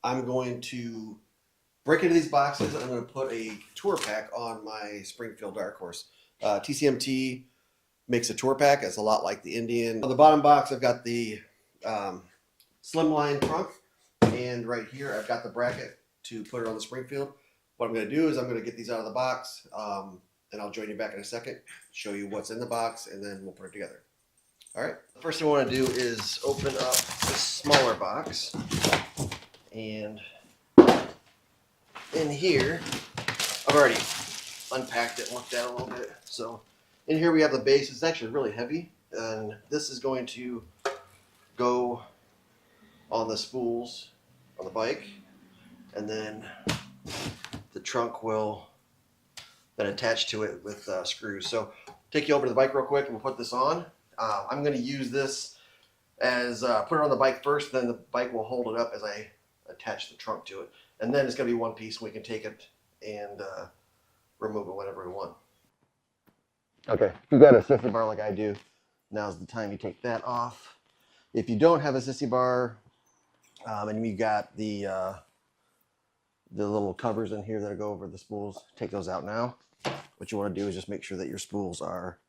I'm going to break into these boxes and I'm going to put a tour pack on my Springfield Dark Horse. TCMT makes a tour pack. It's a lot like the Indian. On the bottom box, I've got the slimline trunk, and right here I've got the bracket to put it on the Springfield. What I'm going to do is I'm going to get these out of the box, and I'll join you back in a second, show you what's in the box, and then we'll put it together. All right. The first thing I want to do is open up the smaller box, and in here, I've already unpacked it and looked at it a little bit. So in here we have the base. It's actually really heavy, and this is going to go on the spools on the bike, and then the trunk will then attach to it with screws. So take you over to the bike real quick and we'll put this on. I'm going to use this as put it on the bike first, then the bike will hold it up as I attach the trunk to it, and then it's going to be one piece. We can take it and remove it whenever we want. Okay, if you've got a sissy bar like I do, now's the time you take that off. If you don't have a sissy bar, and you got the little covers in here that go over the spools, take those out now. What you want to do is just make sure that your spools are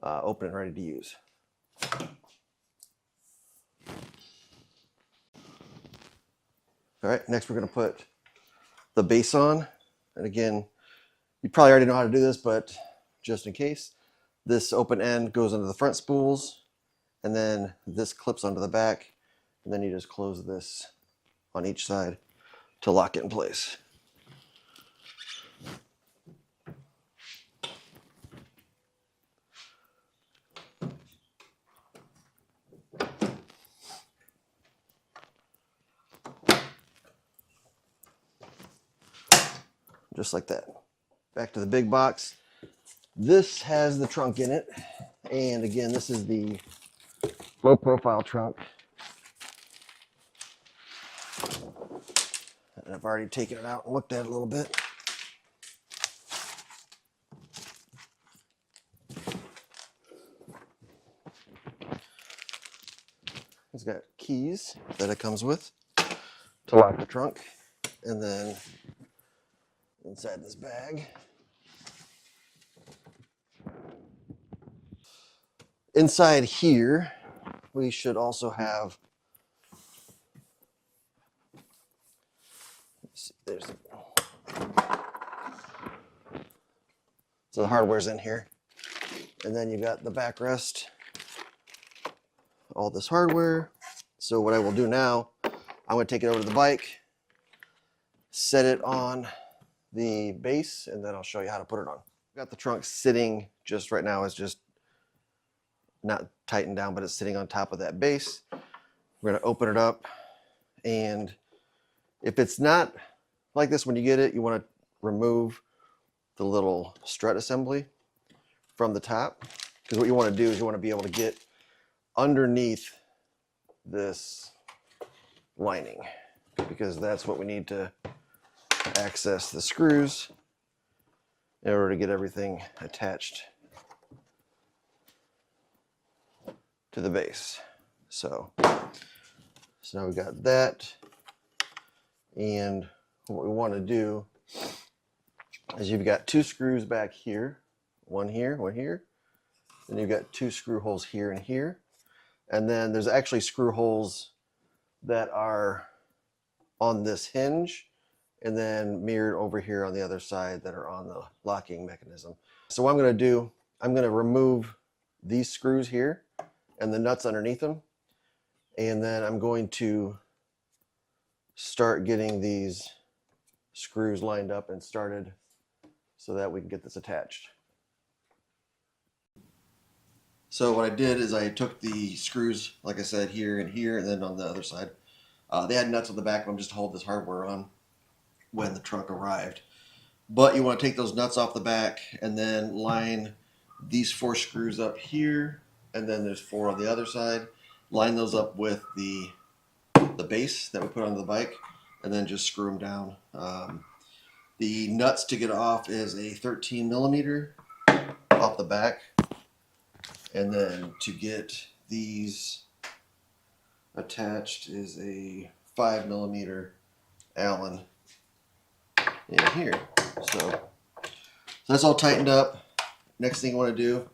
open and ready to use. All right, next we're going to put the base on. And again, you probably already know how to do this, but just in case, this open end goes into the front spools, and then this clips onto the back, and then you just close this on each side to lock it in place. Just like that. Back to the big box. This has the trunk in it, and again, this is the low profile trunk. And I've already taken it out and looked at it a little bit. It's got keys that it comes with to lock the trunk, and then inside this bag, inside here, we should also have, there's, so the hardware's in here, and then you've got the backrest, all this hardware. So what I will do now, I'm going to take it over to the bike, set it on the base, and then I'll show you how to put it on. I've got the trunk sitting just right now. It's just not tightened down, but it's sitting on top of that base. We're going to open it up, and if it's not like this when you get it, you want to remove the little strut assembly from the top, because what you want to do is you want to be able to get underneath this lining, because that's what we need to access the screws in order to get everything attached to the base. So now we've got that, and what we want to do is you've got two screws back here, one here, then you've got two screw holes here and here, and then there's actually screw holes that are on this hinge and then mirrored over here on the other side that are on the locking mechanism. So what I'm going to do, I'm going to remove these screws here and the nuts underneath them, and then I'm going to start getting these screws lined up and started so that we can get this attached. So what I did is I took the screws, like I said, here and here, and then on the other side. They had nuts on the back of them just to hold this hardware on when the trunk arrived. But you want to take those nuts off the back and then line these 4 screws up here, and then there's 4 on the other side. Line those up with the base that we put on the bike, and then just screw them down. The nuts to get off is a 13 millimeter off the back, and then to get these attached is a 5 millimeter Allen in here. So that's all tightened up. Next thing you want to do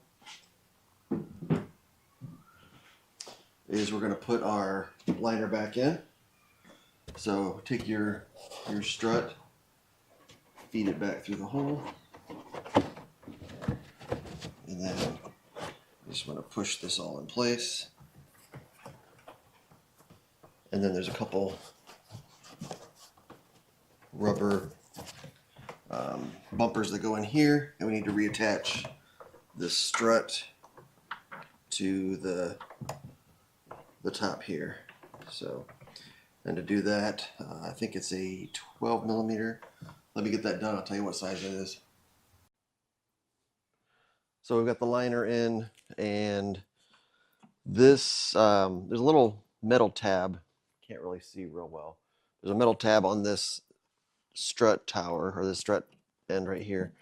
is we're going to put our liner back in. So take your strut, feed it back through the hole, and then you just want to push this all in place. And then there's a couple rubber bumpers that go in here, and we need to reattach this strut to the top here. So, and to do that, I think it's a 12 millimeter. Let me get that done. I'll tell you what size it is. So we've got the liner in, and this there's a little metal tab. Can't really see real well. There's a metal tab on this strut tower, or the strut end right here.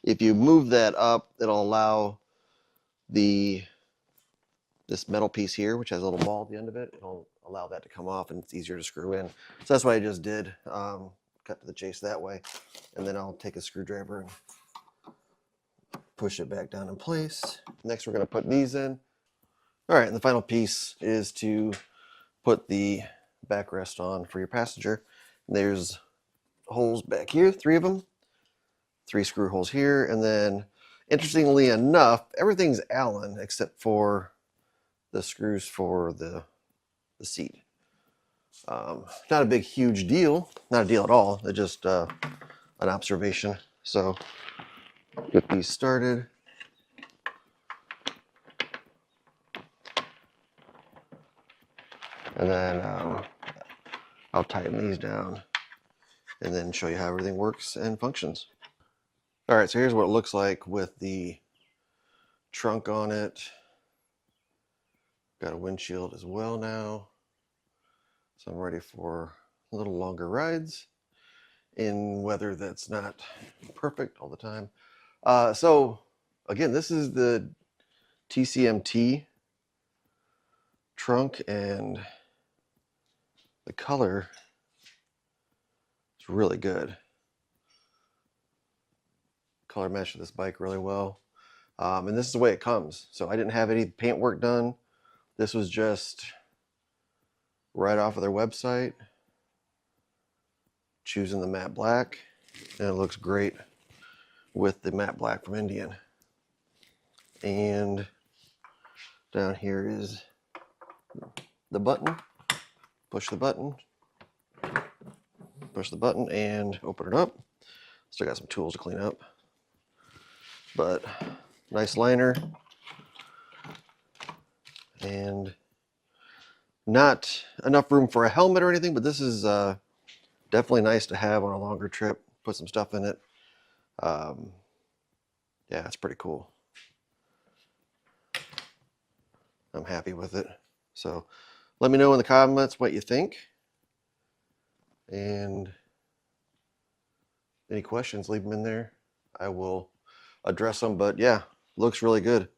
If you move that up, it'll allow this metal piece here, which has a little ball at the end of it, it'll allow that to come off, and it's easier to screw in. So that's what I just did. Cut to the chase that way, and then I'll take a screwdriver and push it back down in place. Next, we're going to put these in. All right, and the final piece is to put the backrest on for your passenger. There's holes back here, 3 of them, 3 screw holes here, and then interestingly enough, everything's Allen except for the screws for the seat. Not a big huge deal, not a deal at all. It's just an observation. So get these started. And then I'll tighten these down and then show you how everything works and functions. All right, so here's what it looks like with the trunk on it. Got a windshield as well now. So I'm ready for a little longer rides in weather that's not perfect all the time. So again, this is the TCMT trunk, and the color is really good. Color matched this bike really well. And this is the way it comes. So I didn't have any paint work done. This was just right off of their website, choosing the matte black, and it looks great with the matte black from Indian. And down here is the button. Push the button, and open it up. Still got some tools to clean up, but nice liner, and not enough room for a helmet or anything, but this is definitely nice to have on a longer trip. Put some stuff in it. Yeah, it's pretty cool. I'm happy with it. So let me know in the comments what you think, and any questions, leave them in there. I will address them, but yeah, looks really good.